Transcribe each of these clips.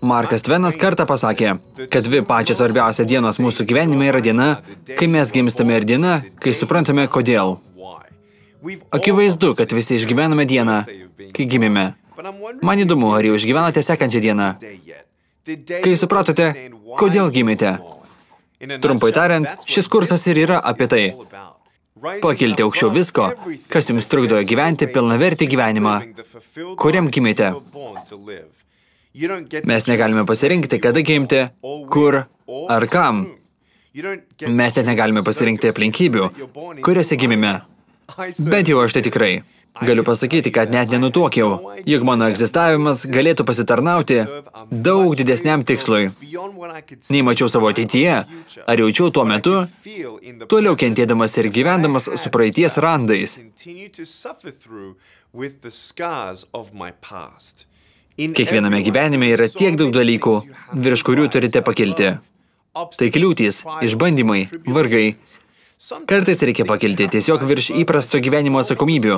Markas Tvenas kartą pasakė, kad dvi pačios svarbiausia dienos mūsų gyvenime yra diena, kai mes gimstame ir diena, kai suprantame, kodėl. Akivaizdu, kad visi išgyvename dieną, kai gimime. Man įdomu, ar jau išgyvenote sekančią dieną, kai supratote, kodėl gimėte. Trumpai tariant, šis kursas ir yra apie tai. Pakilti aukščiau visko, kas jums trukdo gyventi pilnavertį gyvenimą, kuriam gimėte. Mes negalime pasirinkti, kada gimti, kur ar kam. Mes net negalime pasirinkti aplinkybių, kuriuose gimime. Bent jau aš tai tikrai. Galiu pasakyti, kad net nenutuokiau, jog mano egzistavimas galėtų pasitarnauti daug didesniam tikslui. Nei mačiau savo ateityje, ar jaučiau tuo metu, toliau kentėdamas ir gyvendamas su praeities randais. Kiekviename gyvenime yra tiek daug dalykų, virš kurių turite pakilti. Tai kliūtys, išbandymai, vargai. Kartais reikia pakilti tiesiog virš įprasto gyvenimo atsakomybių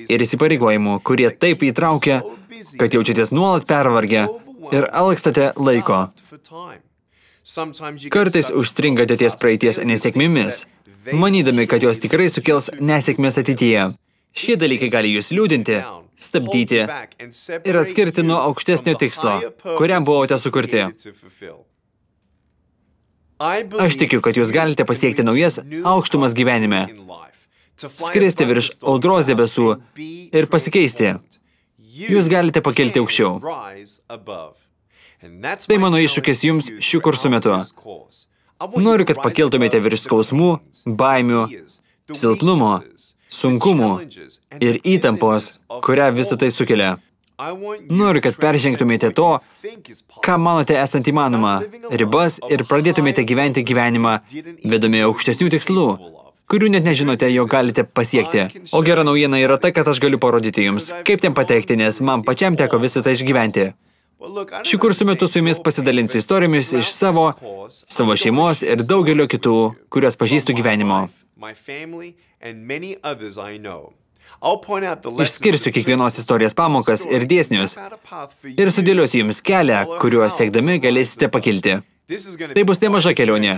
ir įsipareigojimų, kurie taip įtraukia, kad jaučiatės nuolat pervargę ir alkstate laiko. Kartais užstringate ties praeities nesėkmėmis, manydami, kad jos tikrai sukels nesėkmės ateityje. Šie dalykai gali jūs liūdinti, stabdyti ir atskirti nuo aukštesnio tikslo, kuriam buvote sukurti. Aš tikiu, kad jūs galite pasiekti naujas aukštumas gyvenime, skristi virš audros debesų ir pasikeisti. Jūs galite pakilti aukščiau. Tai mano iššūkis jums šių kursų metu. Noriu, kad pakiltumėte virš skausmų, baimių, silpnumo, sunkumų ir įtampos, kurią visą tai sukelia. Noriu, kad peržengtumėte to, ką manote esant įmanoma, ribas ir pradėtumėte gyventi gyvenimą, vedami aukštesnių tikslų, kurių net nežinote, jog galite pasiekti. O gera naujiena yra ta, kad aš galiu parodyti jums, kaip ten patekti, nes man pačiam teko visą tai išgyventi. Šių kursų metu su jumis pasidalinsiu istorijomis iš savo šeimos ir daugelio kitų, kuriuos pažįstu gyvenimo. Išskirsiu kiekvienos istorijos pamokas ir dėsnius ir sudėliosiu jums kelią, kuriuo siekdami galėsite pakilti. Tai bus nemaža kelionė.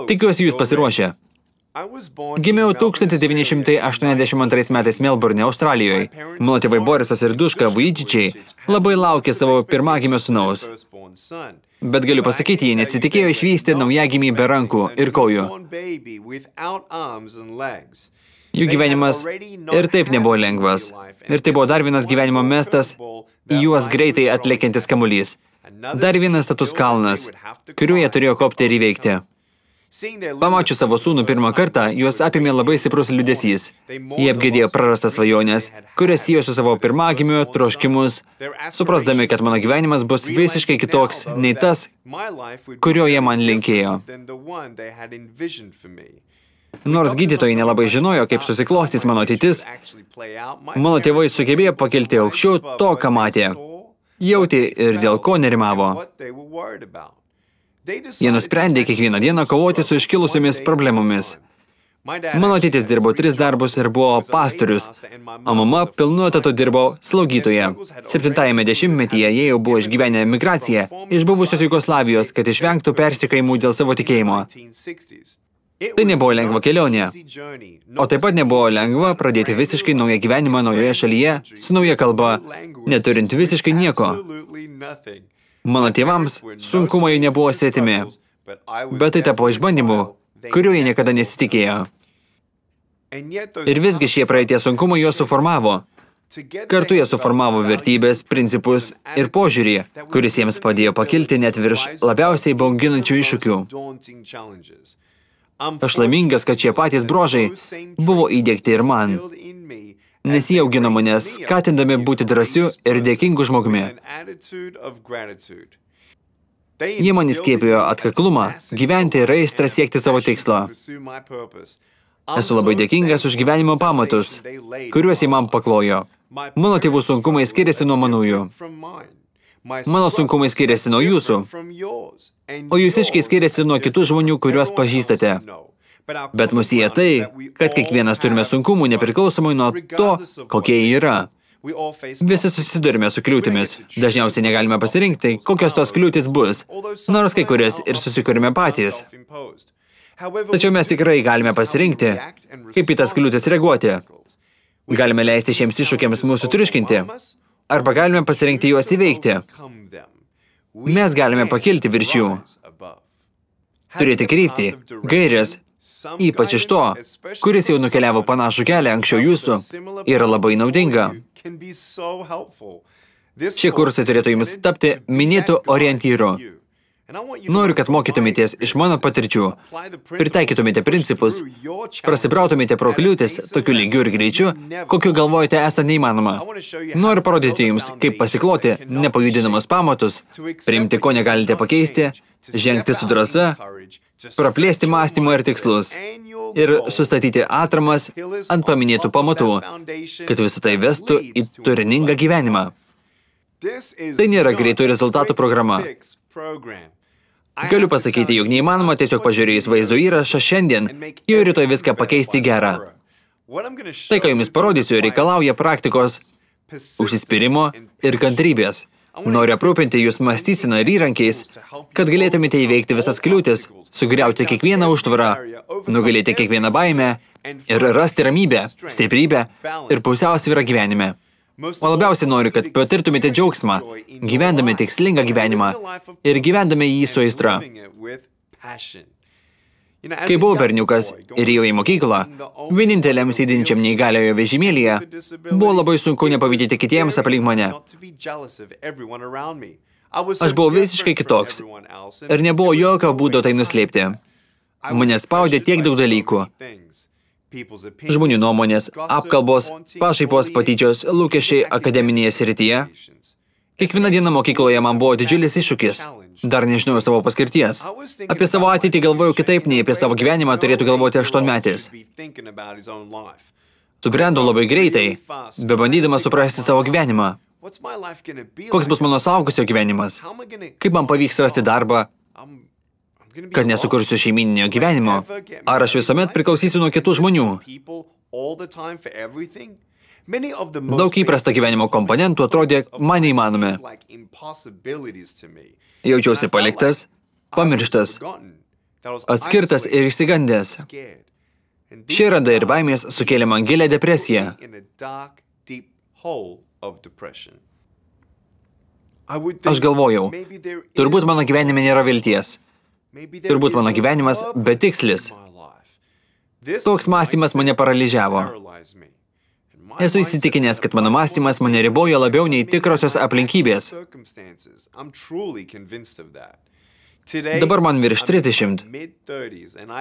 Tikiuosi jūs pasiruošę. Gimiau 1982 metais Melbourne, Australijoje. Mano tėvai Borisas ir Duška Vujidžičiai labai laukė savo pirmagimio sūnaus. Bet galiu pasakyti, jie nesitikėjo išvysti naujagimį be rankų ir kojų. Jų gyvenimas ir taip nebuvo lengvas. Ir tai buvo dar vienas gyvenimo mestas, į juos greitai atlėkiantis kamuolys. Dar vienas status kalnas, kuriuo jie turėjo kopti ir įveikti. Pamačius savo sūnų pirmą kartą, juos apėmė labai stiprus liūdesys. Jie apgėdėjo prarastas svajonės, kurias siejo su savo pirmagimiu troškimus, suprasdami, kad mano gyvenimas bus visiškai kitoks nei tas, kurio jie man linkėjo. Nors gydytojai nelabai žinojo, kaip susiklostys mano ateitis, mano tėvai sugebėjo pakilti aukščiau to, ką matė. Jautė ir dėl ko nerimavo. Jie nusprendė kiekvieną dieną kovoti su iškilusiomis problemomis. Mano tėtis dirbo 3 darbus ir buvo pastorius, o mama pilnu etatu dirbo slaugytoje. 70-ame dešimtmetyje jie jau buvo išgyvenę migraciją iš buvusios Jugoslavijos, kad išvengtų persekiojimų dėl savo tikėjimo. Tai nebuvo lengva kelionė, o taip pat nebuvo lengva pradėti visiškai naują gyvenimą naujoje šalyje, su nauja kalba, neturint visiškai nieko. Mano tėvams sunkumai nebuvo svetimi, bet tai tapo išbandymu, kuriuo jie niekada nesitikėjo. Ir visgi šie praeities sunkumai juos suformavo. Kartu jie suformavo vertybės, principus ir požiūrį, kuris jiems padėjo pakilti net virš labiausiai bauginančių iššūkių. Aš laimingas, kad šie patys bruožai buvo įdiegti ir man, nes jie augino mane skatindami būti drąsiu ir dėkingu žmogumi. Jie man įskiepijo atkaklumą, gyventi ir aistrą siekti savo tikslo. Esu labai dėkingas už gyvenimo pamatus, kuriuos jie man paklojo. Mano tėvų sunkumai skiriasi nuo manųjų. Mano sunkumai skiriasi nuo jūsų, o jūsiškai skiriasi nuo kitų žmonių, kuriuos pažįstate. Bet mus sieja tai, kad kiekvienas turime sunkumų nepriklausomai nuo to, kokie jie yra. Visi susidurime su kliūtimis. Dažniausiai negalime pasirinkti, kokios tos kliūtis bus, nors kai kurias ir susikūrime patys. Tačiau mes tikrai galime pasirinkti, kaip į tas kliūtis reaguoti. Galime leisti šiems iššūkiams mūsų triuškinti, arba galime pasirinkti juos įveikti. Mes galime pakilti virš jų. Turėti kryptį, gairės, ypač iš to, kuris jau nukeliavo panašų kelią anksčiau jūsų, yra labai naudinga. Šie kursai turėtų jums tapti minėtų orientyrų. Noriu, kad mokytumėtės iš mano patirčių, pritaikytumėte principus, prasibrautumėte pro kliūtis tokiu lygiu ir greičiu, kokiu galvojate esant neįmanoma. Noriu parodyti jums, kaip pasikloti nepajudinamus pamatus, priimti, ko negalite pakeisti, žengti su drąsa, praplėsti mąstymą ir tikslus ir sustatyti atramas ant paminėtų pamatų, kad visą tai vestų į turiningą gyvenimą. Tai nėra greitų rezultatų programa. Galiu pasakyti, jog neįmanoma tiesiog pažiūrėjus vaizdo įrašą šiandien, jau rytoj viską pakeisti gerą. Tai, ką jums parodysiu, reikalauja praktikos, užsispyrimo ir kantrybės. Noriu aprūpinti jūs mąstyseną ir įrankiais, kad galėtumėte įveikti visas kliūtis, sugriauti kiekvieną užtvarą, nugalėti kiekvieną baimę ir rasti ramybę, stiprybę ir pusiausvyrą gyvenime. O labiausiai noriu, kad patirtumėte džiaugsmą, gyvendami tikslingą gyvenimą ir gyvendami jį su aistra. Kai buvau berniukas ir ėjau į mokyklą, vieninteliam sėdinčiam neįgaliojo vežimėlyje, buvo labai sunku nepavydėti kitiems aplink mane. Aš buvau visiškai kitoks ir nebuvo jokio būdo tai nuslėpti. Mane spaudė tiek daug dalykų. Žmonių nuomonės, apkalbos, pašaipos, patyčios, lūkesčiai akademinėje srityje. Kiekvieną dieną mokykloje man buvo didžiulis iššūkis. Dar nežinojau savo paskirties. Apie savo ateitį galvojau kitaip, nei apie savo gyvenimą turėtų galvoti 8-metis. Subrendau labai greitai, bebandydamas suprasti savo gyvenimą. Koks bus mano suaugusio gyvenimas? Kaip man pavyks rasti darbą? Kad nesukursiu šeimyninio gyvenimo? Ar aš visuomet priklausysiu nuo kitų žmonių? Daug įprasto gyvenimo komponentų atrodė man neįmanomi. Jaučiausi paliktas, pamirštas, atskirtas ir išsigandęs. Šie radai ir baimės sukėlė man gilią depresiją. Aš galvojau, turbūt mano gyvenime nėra vilties. Turbūt mano gyvenimas betikslis. Toks mąstymas mane paralyžiavo. Esu įsitikinęs, kad mano mąstymas mane ribojo labiau nei tikrosios aplinkybės. Dabar man virš 30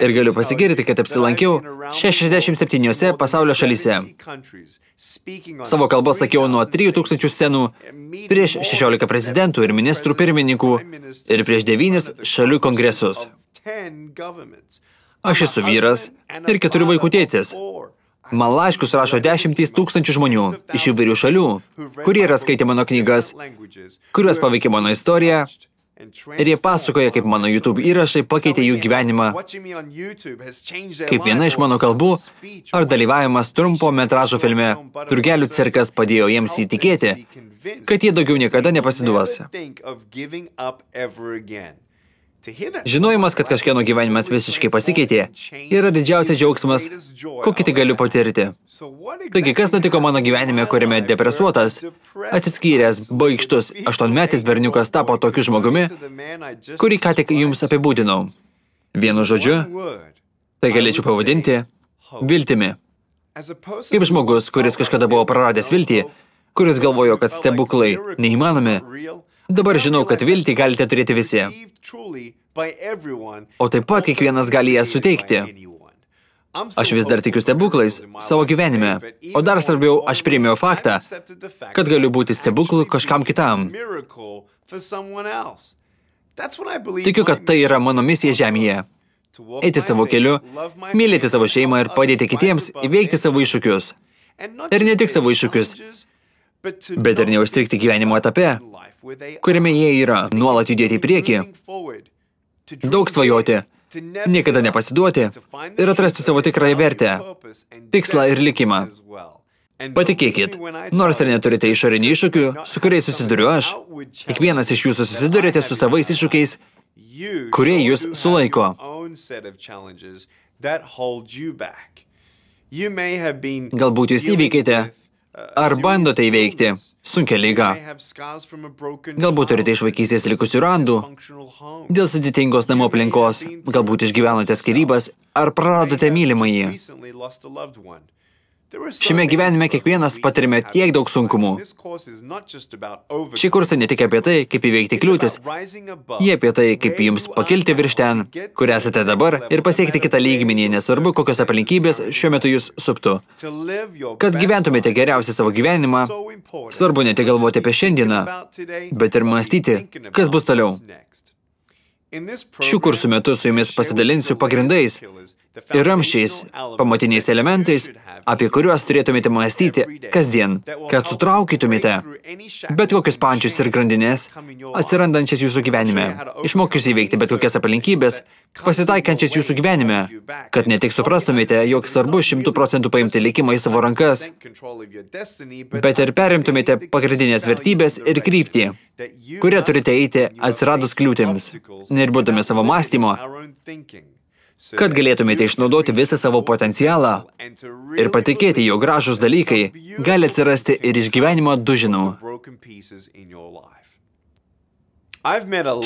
ir galiu pasigirti, kad apsilankiau 67 pasaulio šalyse. Savo kalbą sakiau nuo 3000 scenų prieš 16 prezidentų ir ministrų pirmininkų ir prieš 9 šalių kongresus. Aš esu vyras ir 4 vaikų tėtis. Man laiškus rašo 10 000 žmonių iš įvairių šalių, kurie yra skaitę mano knygas, kuriuos paveikė mano istoriją, ir jie pasakoja, kaip mano YouTube įrašai pakeitė jų gyvenimą, kaip viena iš mano kalbų ar dalyvavimas trumpo metražo filme Drugelių cirkas padėjo jiems įtikėti, kad jie daugiau niekada nepasiduos. Žinojimas, kad kažkieno gyvenimas visiškai pasikeitė, yra didžiausias džiaugsmas, kokį tik galiu patirti. Taigi, kas nutiko mano gyvenime, kuriame depresuotas, atsiskyręs, baikštus 8-metis berniukas tapo tokiu žmogumi, kurį ką tik jums apibūdinau. Vienu žodžiu, tai galėčiau pavadinti viltimi. Kaip žmogus, kuris kažkada buvo praradęs viltį, kuris galvojo, kad stebuklai neįmanomi, dabar žinau, kad viltį galite turėti visi. O taip pat kiekvienas gali ją suteikti. Aš vis dar tikiu stebuklais savo gyvenime, o dar svarbiau, aš priėmiau faktą, kad galiu būti stebuklu kažkam kitam. Tikiu, kad tai yra mano misija žemėje. Eiti savo keliu, mylėti savo šeimą ir padėti kitiems įveikti savo iššūkius. Ir ne tik savo iššūkius, bet ir neužstrigti gyvenimo etape, kuriame jie yra, nuolat judėti į priekį, daug svajoti, niekada nepasiduoti ir atrasti savo tikrąją vertę, tikslą ir likimą. Patikėkit, nors ir neturite išorinių iššūkių, su kuriais susiduriu aš, kiekvienas iš jūsų susidurite su savais iššūkiais, kurie jūs sulaiko. Galbūt jūs įveikite ar bandote įveikti sunkią ligą. Galbūt turite iš vaikystės likusių randų, dėl sudėtingos namų aplinkos, galbūt išgyvenote skyrybas ar praradote mylimąjį. Šiame gyvenime kiekvienas patirime tiek daug sunkumų. Šie kursai ne tik apie tai, kaip įveikti kliūtis, jie apie tai, kaip jums pakilti virš ten, kur esate dabar, ir pasiekti kitą lygmenį, nesvarbu, kokios aplinkybės šiuo metu jūs suptų. Kad gyventumėte geriausiai savo gyvenimą, svarbu ne tik galvoti apie šiandieną, bet ir mąstyti, kas bus toliau. Šių kursų metu su jumis pasidalinsiu pagrindais ir ramsčiais, pamatiniais elementais, apie kuriuos turėtumėte mąstyti kasdien, kad sutraukytumėte bet kokius pančius ir grandinės atsirandančias jūsų gyvenime, išmokius įveikti bet kokias aplinkybės, pasitaikančias jūsų gyvenime, kad ne tik suprastumėte, jog svarbu 100% paimti likimą į savo rankas, bet ir perimtumėte pagrindinės vertybės ir kryptį, kurią turite eiti atsiradus kliūtims, nerbūdami savo mąstymo, kad galėtumėte išnaudoti visą savo potencialą ir patikėti, jog gražūs dalykai gali atsirasti ir iš gyvenimo dužinų.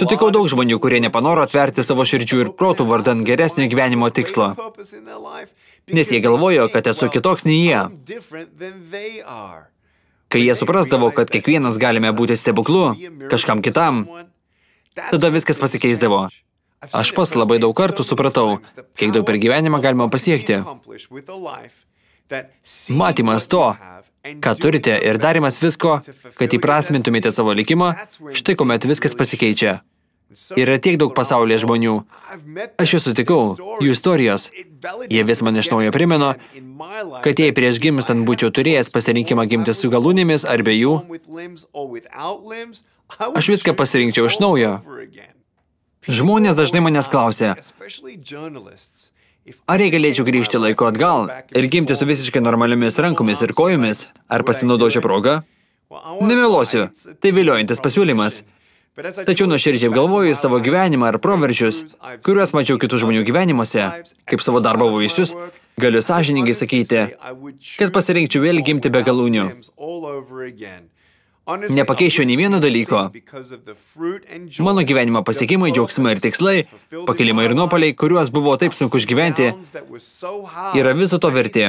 Sutikau daug žmonių, kurie nepanoro atverti savo širdžių ir protų vardan geresnio gyvenimo tikslo, nes jie galvojo, kad esu kitoks nei jie. Kai jie suprasdavo, kad kiekvienas galime būti stebuklu kažkam kitam, tada viskas pasikeisdavo. Aš pats labai daug kartų supratau, kiek daug per gyvenimą galima pasiekti. Matymas to, ką turite, ir darimas visko, kad įprasmintumėte savo likimą, štai kuomet viskas pasikeičia. Yra tiek daug pasaulyje žmonių. Aš juos sutikau, jų istorijos. Jie vis man iš naujo primena, kad jei prieš gimstant būčiau turėjęs pasirinkimą gimti su galūnėmis ar be jų, aš viską pasirinkčiau iš naujo. Žmonės dažnai manęs klausia, ar jei galėčiau grįžti laiko atgal ir gimti su visiškai normaliomis rankomis ir kojomis, ar pasinaudočiau progą? Nemeluosiu, tai viliojantis pasiūlymas. Tačiau nuoširdžiai galvoju savo gyvenimą ar proveržius, kuriuos mačiau kitų žmonių gyvenimuose, kaip savo darbo vaisius, galiu sąžiningai sakyti, kad pasirinkčiau vėl gimti be galūnių. Nepakeičiau nei vieno dalyko. Mano gyvenimo pasiekimai, džiaugsmai ir tikslai, pakilimai ir nuopuoliai, kuriuos buvo taip sunku išgyventi, yra viso to verti.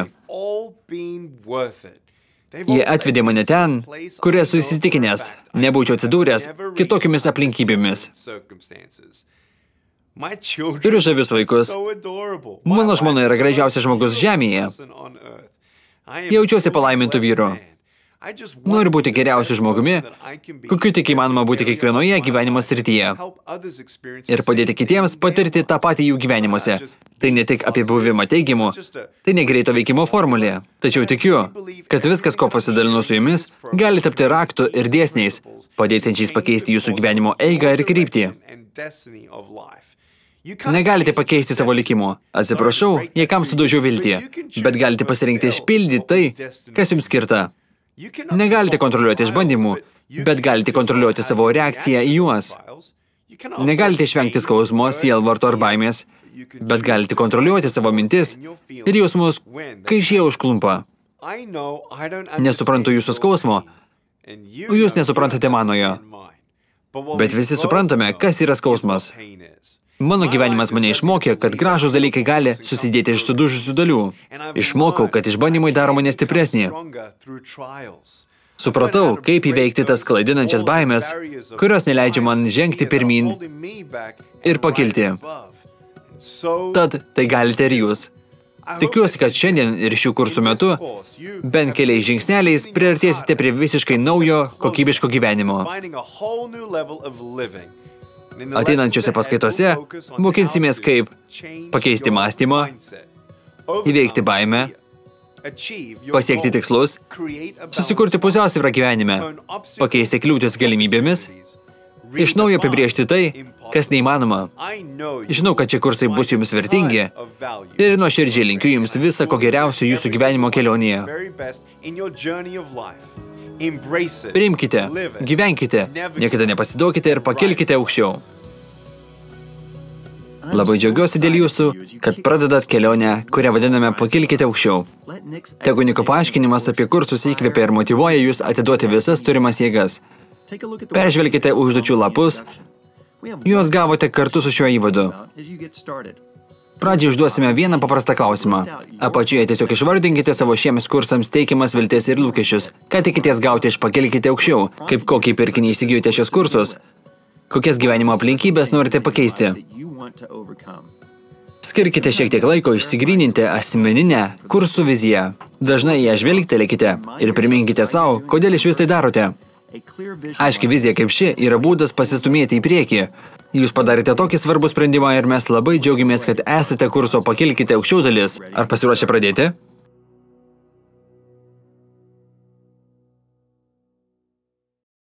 Jie atvedė mane ten, kur esu įsitikinęs, nebūčiau atsidūręs kitokiamis aplinkybėmis. Turiu žavius vaikus. Mano žmona yra gražiausias žmogus žemėje. Jaučiuosi palaimintų vyru. Noriu būti geriausiu žmogumi, kokiu tik įmanoma būti kiekvienoje gyvenimo srityje. Ir padėti kitiems patirti tą patį jų gyvenimuose. Tai ne tik apie buvimą teigimu, tai ne greito veikimo formulė. Tačiau tikiu, kad viskas, ko pasidalinu su jumis, gali tapti raktu ir dėsniais, padėsiančiais pakeisti jūsų gyvenimo eigą ir kryptį. Negalite pakeisti savo likimo. Atsiprašau, jei kam sudaužiau viltį, bet galite pasirinkti išpildyti tai, kas jums skirta. Negalite kontroliuoti išbandymų, bet galite kontroliuoti savo reakciją į juos. Negalite išvengti skausmo, sielvarto ar baimės, bet galite kontroliuoti savo mintis ir jausmus, kai šie užklumpa. Nesuprantu jūsų skausmo, o jūs nesuprantate manojo. Bet visi suprantame, kas yra skausmas. Mano gyvenimas mane išmokė, kad gražūs dalykai gali susidėti iš sudužusių dalių. Išmokau, kad išbandymai daro mane stipresnį. Supratau, kaip įveikti tas klaidinančias baimės, kurios neleidžia man žengti pirmyn ir pakilti. Tad tai galite ir jūs. Tikiuosi, kad šiandien ir šių kursų metu bent keliais žingsneliais priartėsite prie visiškai naujo, kokybiško gyvenimo. Ateinančiose paskaitose mokinsimės, kaip pakeisti mąstymą, įveikti baimę, pasiekti tikslus, susikurti pusiausvyrą gyvenime, pakeisti kliūtis galimybėmis, Iš naujo apibrėžti tai, kas neįmanoma. Žinau, kad šie kursai bus jums vertingi ir nuoširdžiai linkiu jums visą ko geriausio jūsų gyvenimo kelionėje. Priimkite, gyvenkite, niekada nepasiduokite ir pakilkite aukščiau. Labai džiaugiuosi dėl jūsų, kad pradedat kelionę, kurią vadiname pakilkite aukščiau. Tegu Niko paaiškinimas apie kursus įkvėpia ir motyvuoja jūs atiduoti visas turimas jėgas. Peržvelkite užduočių lapus, juos gavote kartu su šiuo įvadu. Pradžiai užduosime vieną paprastą klausimą. Apačioje tiesiog išvardinkite savo šiems kursams teikiamas viltis ir lūkesčius. Ką tikitės gauti iš pakilkite aukščiau? Kaip kokį pirkinį įsigijote šios kursus? Kokias gyvenimo aplinkybės norite pakeisti? Skirkite šiek tiek laiko išsigryninti asmeninę kursų viziją. Dažnai ją žvelgtelėkite ir priminkite savo, kodėl iš vis tai darote. Aiški vizija kaip ši yra būdas pasistumėti į priekį. Jūs padarėte tokį svarbų sprendimą ir mes labai džiaugiamės, kad esate kurso pakilkite aukščiau dalis. Ar pasiruošę pradėti?